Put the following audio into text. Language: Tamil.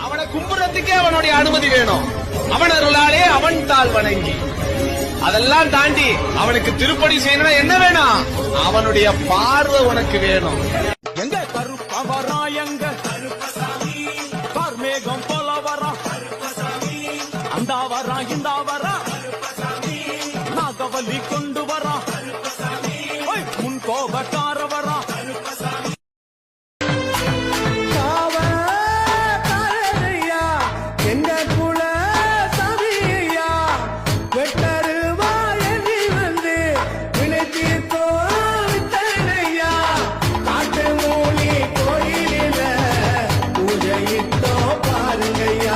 அவனை கும்புறதுக்கே அவனுடைய அனுமதி வேணும். அவனருளாலே அவன் தாள் வணங்கி அதெல்லாம் தாண்டி அவனுக்கு திருப்பணி செய்யணும். என்ன வேணும்? அவனுடைய பார்வை உனக்கு வேணும். எங்க கருப்பவரா எங்க கார்மேகம் போல வரா அந்த வரா இந்த வரா நாகவலி கொண்டு வரா முன் கோபக்கார வரா பாருங்கய்யா